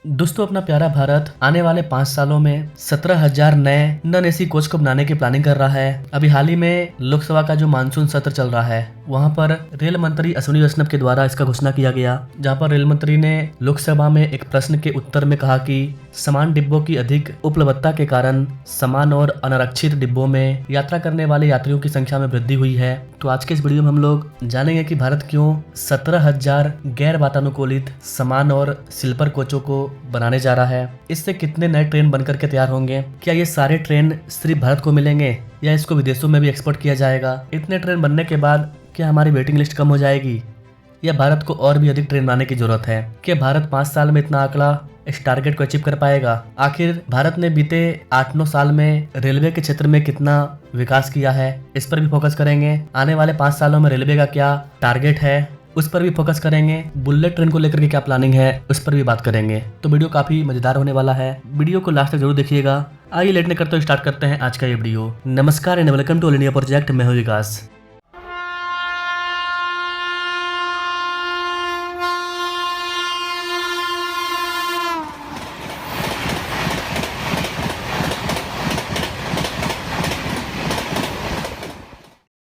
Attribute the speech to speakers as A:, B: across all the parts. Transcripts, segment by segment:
A: दोस्तों, अपना प्यारा भारत आने वाले 5 सालों में 17,000 नए नॉन एसी कोच को बनाने की प्लानिंग कर रहा है। अभी हाल ही में लोकसभा का जो मानसून सत्र चल रहा है, वहां पर रेल मंत्री अश्विनी वैष्णव के द्वारा इसका घोषणा किया गया, जहां पर रेल मंत्री ने लोकसभा में एक प्रश्न के उत्तर में कहा कि समान डिब्बों की अधिक उपलब्धता के कारण समान और अनारक्षित डिब्बों में यात्रा करने वाले यात्रियों की संख्या में वृद्धि हुई है। तो आज के इस वीडियो में हम लोग जानेंगे कि भारत क्यों 17,000 गैर वातानुकूलित समान और स्लीपर कोचों को बनाने जा रहा है। इससे कितने नए ट्रेन बनकर के तैयार होंगे? क्या ये सारे ट्रेन सिर्फ भारत को मिलेंगे या इसको विदेशों में भी एक्सपोर्ट किया जाएगा? इतने ट्रेन बनने के बाद क्या हमारी वेटिंग लिस्ट कम हो जाएगी या भारत को और भी अधिक ट्रेन बनाने की जरूरत है? क्या भारत 5 साल में इतना आंकड़ा इस टारगेट को अचीव कर पाएगा? आखिर भारत ने बीते 8-9 साल में रेलवे के क्षेत्र में कितना विकास किया है, इस पर भी फोकस करेंगे। आने वाले 5 सालों में रेलवे का क्या टारगेट है, उस पर भी फोकस करेंगे। बुलेट ट्रेन को लेकर के क्या प्लानिंग है, उस पर भी बात करेंगे। तो वीडियो काफी मजेदार होने वाला है, वीडियो को लास्ट तक जरूर देखिएगा। आइए लेट नहीं करते हुए स्टार्ट करते हैं आज का ये वीडियो। नमस्कार and welcome to all India project. मैं हूं विकास।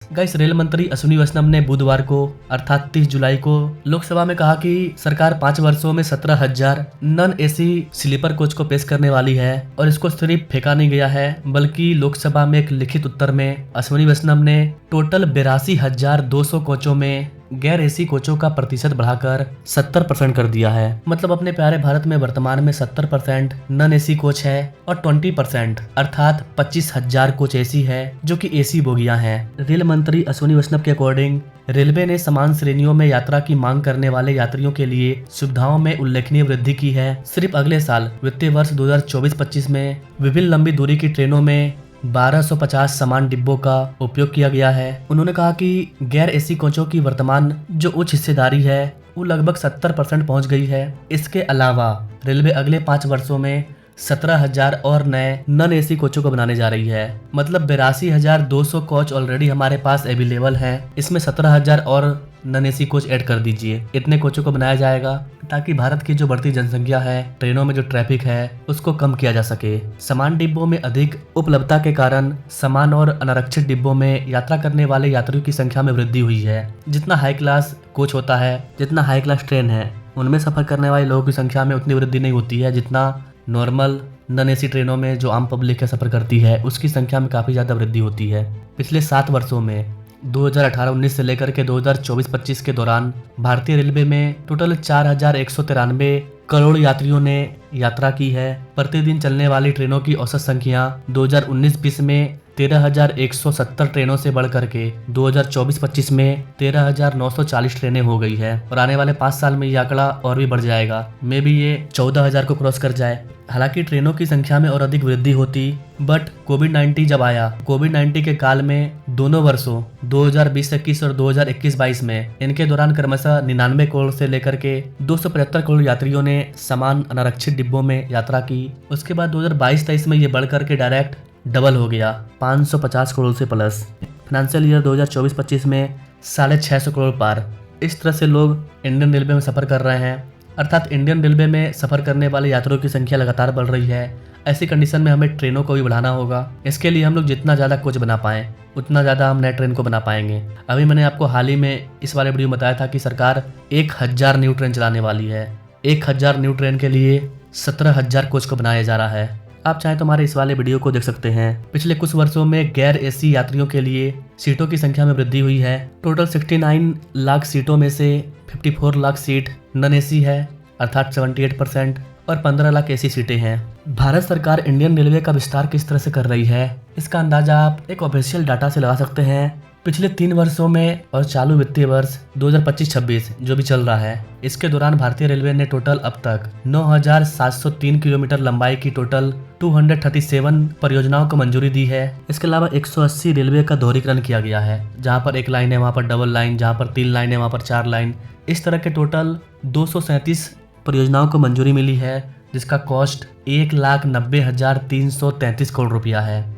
A: गाइस, रेल मंत्री अश्विनी वैष्णव ने बुधवार को अर्थात 30 जुलाई को लोकसभा में कहा कि सरकार 5 वर्षों में 17,000 नॉन एसी स्लीपर कोच को पेश करने वाली है और इसको सिर्फ फेंका नहीं गया है, बल्कि लोकसभा में एक लिखित उत्तर में अश्विनी वैष्णव ने टोटल 82,200 कोचों में गैर एसी कोचों का प्रतिशत बढ़ाकर 70% कर दिया है। मतलब अपने प्यारे भारत में वर्तमान में 70% नॉन एसी कोच है और 20% अर्थात 25,000 कोच एसी है जो कि एसी बोगियां हैं। रेल मंत्री अश्विनी वैष्णव के अकॉर्डिंग रेलवे ने समान श्रेणियों में यात्रा की मांग करने वाले यात्रियों के लिए सुविधाओं में उल्लेखनीय वृद्धि की है। सिर्फ अगले साल वित्तीय वर्ष 2024-25 में विभिन्न लंबी दूरी की ट्रेनों में 1250 समान डिब्बों का उपयोग किया गया है। उन्होंने कहा कि गैर एसी कोचों की वर्तमान जो उच्च हिस्सेदारी है वो लगभग 70% पहुंच गई है। इसके अलावा रेलवे अगले 5 वर्षों में 17,000 और नए नॉन एसी कोचों को बनाने जा रही है। मतलब 82,200 कोच ऑलरेडी हमारे पास अवेलेबल हैं। इसमें 17,000 और नॉन एसी कोच ऐड कर दीजिए। इतने कोचों को बनाया जाएगा ताकि भारत की जो बढ़ती जनसंख्या है, ट्रेनों में जो ट्रैफिक है, उसको कम किया जा सके। समान डिब्बों में अधिक उपलब्धता के कारण समान और अनारक्षित डिब्बों में यात्रा करने वाले यात्रियों की संख्या में वृद्धि हुई है। जितना हाई क्लास कोच होता है, जितना हाई क्लास ट्रेन है, उनमें सफर करने वाले लोगों की संख्या में उतनी वृद्धि नहीं होती है जितना नॉर्मल नॉन एसी ट्रेनों में जो आम पब्लिक का सफर करती है उसकी संख्या में काफी ज्यादा वृद्धि होती है। पिछले 7 वर्षों में 2018-19 से लेकर के 2024-25 के दौरान भारतीय रेलवे में टोटल 4,193 करोड़ यात्रियों ने यात्रा की है। प्रतिदिन चलने वाली ट्रेनों की औसत संख्या 2019-20 में 13,170 ट्रेनों से बढ़ करके 2024-25 में 13,940 ट्रेनें हो गई है और आने वाले 5 साल में ये आंकड़ा और भी बढ़ जाएगा। मे भी ये 14,000 को क्रॉस कर जाए। हालांकि ट्रेनों की संख्या में और अधिक वृद्धि होती, बट कोविड-19 जब आया, कोविड-19 के काल में दोनों वर्षों 2020-21 और 2021-22 में इनके दौरान क्रमशः 99 करोड़ से लेकर के 275 करोड़ यात्रियों ने समान अनारक्षित डिब्बों में यात्रा की। उसके बाद 2022-23 में ये बढ़ करके डायरेक्ट डबल हो गया, 550 करोड़ से प्लस। फाइनेंशियल ईयर 2024-25 में 650 करोड़ पार। इस तरह से लोग इंडियन रेलवे में सफर कर रहे हैं, अर्थात इंडियन रेलवे में सफर करने वाले यात्रियों की संख्या लगातार बढ़ रही है। ऐसी कंडीशन में हमें ट्रेनों को भी बढ़ाना होगा। इसके लिए हम लोग जितना ज़्यादा कोच बना पाएँ उतना ज़्यादा हम नए ट्रेन को बना पाएंगे। अभी मैंने आपको हाल ही में इस वाले वीडियो में बताया था कि सरकार 1,000 न्यू ट्रेन चलाने वाली है। 1,000 न्यू ट्रेन के लिए 17,000 कोच को बनाया जा रहा है। आप चाहें तो हमारे इस वाले वीडियो को देख सकते हैं। पिछले कुछ वर्षों में गैर एसी यात्रियों के लिए सीटों की संख्या में वृद्धि हुई है। टोटल 69 लाख सीटों में से 54 लाख सीट नॉन एसी है अर्थात 78% और 15 लाख एसी सीटें हैं। भारत सरकार इंडियन रेलवे का विस्तार किस तरह से कर रही है, इसका अंदाजा आप एक ऑफिशियल डाटा से लगा सकते हैं। पिछले 3 वर्षों में और चालू वित्तीय वर्ष 2025-26 जो भी चल रहा है, इसके दौरान भारतीय रेलवे ने टोटल अब तक 9,703 किलोमीटर लंबाई की टोटल 237 परियोजनाओं को मंजूरी दी है। इसके अलावा 180 रेलवे का दोहरीकरण किया गया है, जहां पर 1 लाइन है वहां पर डबल लाइन, जहां पर 3 लाइन है वहां पर 4 लाइन। इस तरह के टोटल 237 परियोजनाओं को मंजूरी मिली है, जिसका कॉस्ट 1,90,333 करोड़ रुपया है।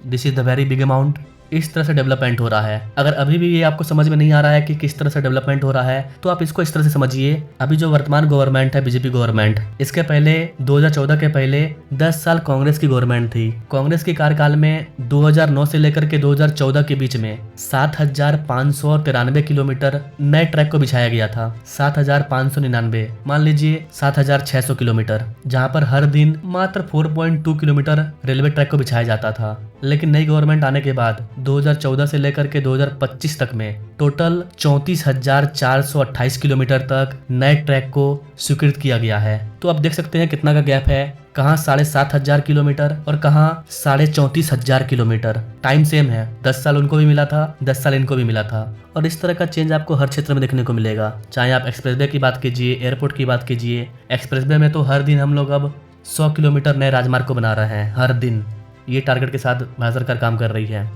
A: This is the very big amount. इस तरह से डेवलपमेंट हो रहा है। अगर अभी भी ये आपको समझ में नहीं आ रहा है कि किस तरह से डेवलपमेंट हो रहा है, तो आप इसको इस तरह से समझिए। अभी जो वर्तमान गवर्नमेंट है बीजेपी गवर्नमेंट, इसके पहले 2014 के पहले 10 साल कांग्रेस की गवर्नमेंट थी। कांग्रेस के कार्यकाल में 2009 से लेकर के 2014 के बीच में 7,593 किलोमीटर नए ट्रैक को बिछाया गया था। 7,599, मान लीजिए 7,600 किलोमीटर, जहां पर हर दिन मात्र 4.2 किलोमीटर रेलवे ट्रैक को बिछाया जाता था। लेकिन नई गवर्नमेंट आने के बाद 2014 से लेकर के 2025 तक में टोटल 34,428 किलोमीटर तक नए ट्रैक को स्वीकृत किया गया है। तो आप देख सकते हैं कितना का गैप है, कहाँ 7,500 किलोमीटर और कहाँ 34,500 किलोमीटर। टाइम सेम है, 10 साल उनको भी मिला था, 10 साल इनको भी मिला था। और इस तरह का चेंज आपको हर क्षेत्र में देखने को मिलेगा, चाहे आप एक्सप्रेसवे की बात कीजिए, एयरपोर्ट की बात कीजिए। एक्सप्रेसवे में तो हर दिन हम लोग अब 100 किलोमीटर नए राजमार्ग को बना रहे हैं, हर दिन। ये टारगेट के साथ भारत सरकार काम कर रही है।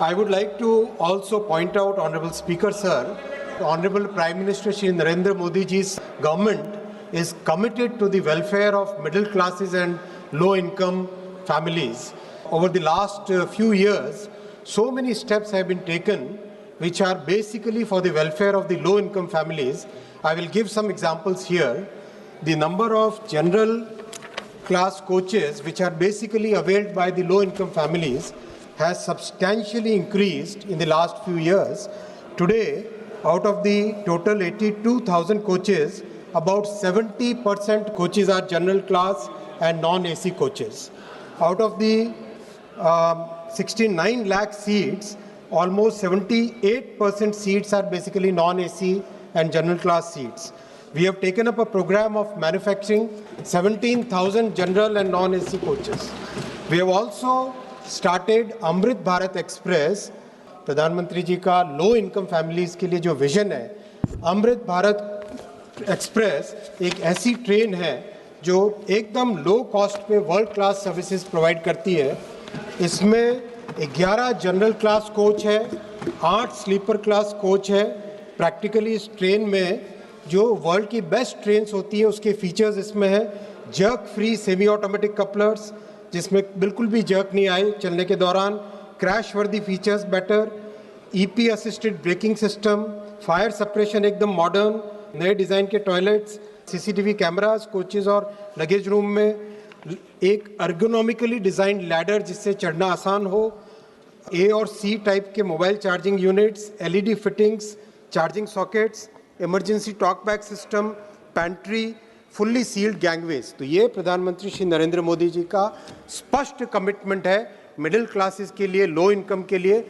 B: I would like to also point out, Honorable Speaker Sir, Honorable Prime Minister Shri Narendra Modi ji's government is committed to the welfare of middle classes and low income families. Over the last few years, so many steps have been taken which are basically for the welfare of the low income families. I will give some examples here. The number of general class coaches which are basically availed by the low income families has substantially increased in the last few years. Today, out of the total 82,000 coaches, about 70% coaches are general class and non-AC coaches. Out of the 69 lakh seats, almost 78% seats are basically non-AC and general class seats. We have taken up a program of manufacturing 17,000 general and non-AC coaches. We have also started Amrit Bharat Express. प्रधानमंत्री जी का low income families के लिए जो vision है, Amrit Bharat express एक ऐसी train है जो एकदम लो कॉस्ट पे वर्ल्ड क्लास सर्विसेज प्रोवाइड करती है। इसमें 11 जनरल क्लास कोच है, 8 स्लीपर क्लास कोच है। प्रैक्टिकली इस ट्रेन में जो वर्ल्ड की बेस्ट ट्रेन्स होती है उसके फीचर्स इसमें है। Jerk free semi automatic couplers, जिसमें बिल्कुल भी जर्क नहीं आए चलने के दौरान। क्रैश वर्दी features better, EP assisted braking system, fire suppression एकदम मॉडर्न, नए डिज़ाइन के टॉयलेट्स, सीसीटीवी कैमरास कोचेज़ और लगेज रूम में, एक अर्गोनॉमिकली डिज़ाइंड लैडर जिससे चढ़ना आसान हो, ए और सी टाइप के mobile charging units, LED fittings, charging sockets, emergency talk back system, pantry, fully sealed gangways. तो ये प्रधानमंत्री श्री नरेंद्र मोदी जी का स्पष्ट कमिटमेंट है मिडिल क्लासेस के लिए, लो इनकम के लिए।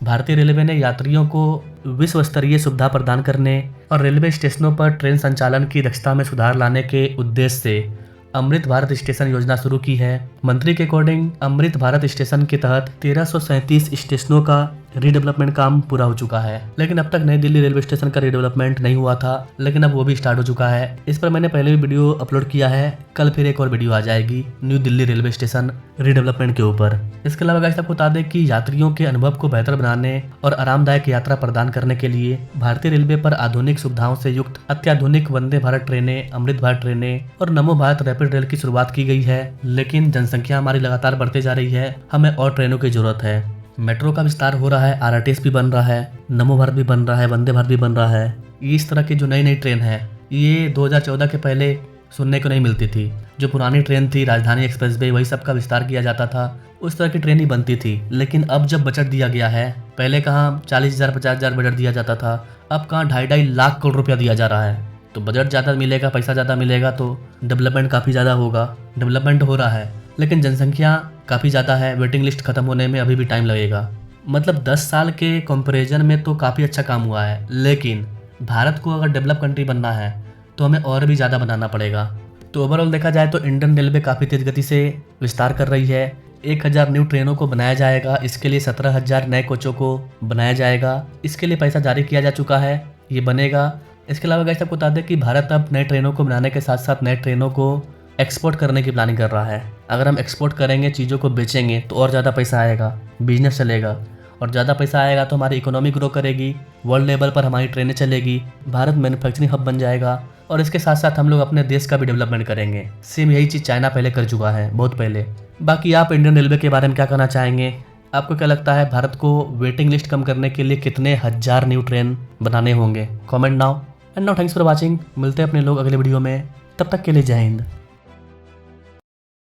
A: भारतीय रेलवे ने यात्रियों को विश्व स्तरीय सुविधा प्रदान करने और रेलवे स्टेशनों पर ट्रेन संचालन की दक्षता में सुधार लाने के उद्देश्य से अमृत भारत स्टेशन योजना शुरू की है। मंत्री के अकॉर्डिंग अमृत भारत स्टेशन के तहत 1337 स्टेशनों का रीडेवलपमेंट काम पूरा हो चुका है। लेकिन अब तक नई दिल्ली रेलवे स्टेशन का रीडेवलपमेंट नहीं हुआ था, लेकिन अब वो भी स्टार्ट हो चुका है। इस पर मैंने पहले भी वीडियो अपलोड किया है, कल फिर एक और वीडियो आ जाएगी new Delhi railway station redevelopment के ऊपर। इसके अलावा गाइस आपको बता दें कि यात्रियों के अनुभव को बेहतर बनाने और आरामदायक यात्रा प्रदान करने के लिए भारतीय रेलवे पर आधुनिक सुविधाओं से युक्त अत्याधुनिक वंदे भारत ट्रेनें, अमृत भारत ट्रेनें और नमो भारत रैपिड रेल की शुरुआत की गई है। लेकिन जनसंख्या हमारी लगातार बढ़ते जा रही है, हमें और ट्रेनों की जरूरत है। मेट्रो का विस्तार हो रहा है, आरआरटीएस भी बन रहा है, नमो भारत भी बन रहा है, वंदे भारत भी बन रहा है। इस तरह की जो नई नई ट्रेन है ये 2014 के पहले सुनने को नहीं मिलती थी। जो पुरानी ट्रेन थी राजधानी एक्सप्रेसवे, वही सब का विस्तार किया जाता था, उस तरह की ट्रेन ही बनती थी। लेकिन अब जब बजट दिया गया है, पहले कहाँ 40,000 50,000 बजट दिया जाता था, अब कहाँ 2.5 लाख करोड़ रुपया दिया जा रहा है। तो बजट ज़्यादा मिलेगा, पैसा ज़्यादा मिलेगा तो डेवलपमेंट काफ़ी ज़्यादा होगा। डेवलपमेंट हो रहा है, लेकिन जनसंख्या काफ़ी ज़्यादा है, वेटिंग लिस्ट खत्म होने में अभी भी टाइम लगेगा। मतलब 10 साल के कंपैरिजन में तो काफ़ी अच्छा काम हुआ है, लेकिन भारत को अगर डेवलप कंट्री बनना है तो हमें और भी ज़्यादा बनाना पड़ेगा। तो ओवरऑल देखा जाए तो इंडियन रेलवे काफ़ी तेज़ गति से विस्तार कर रही है। 1000 न्यू ट्रेनों को बनाया जाएगा, इसके लिए 17,000 नए कोचों को बनाया जाएगा। इसके लिए पैसा जारी किया जा चुका है, ये बनेगा। इसके अलावा गाइस आपको बता दें कि भारत अब नए ट्रेनों को बनाने के साथ साथ नए ट्रेनों को एक्सपोर्ट करने की प्लानिंग कर रहा है। अगर हम एक्सपोर्ट करेंगे, चीज़ों को बेचेंगे तो और ज़्यादा पैसा आएगा, बिजनेस चलेगा, और ज़्यादा पैसा आएगा तो हमारी इकोनॉमी ग्रो करेगी, वर्ल्ड लेवल पर हमारी ट्रेनें चलेगी, भारत मैन्युफैक्चरिंग हब बन जाएगा, और इसके साथ साथ हम लोग अपने देश का भी डेवलपमेंट करेंगे। सेम यही चीज़ चाइना पहले कर चुका है, बहुत पहले। बाकी आप इंडियन रेलवे के बारे में क्या कहना चाहेंगे, आपको क्या लगता है भारत को वेटिंग लिस्ट कम करने के लिए कितने हजार न्यू ट्रेन बनाने होंगे? Comment now. And now thanks for watching. मिलते हैं अपने लोग अगले वीडियो में, तब तक के लिए जय हिंद।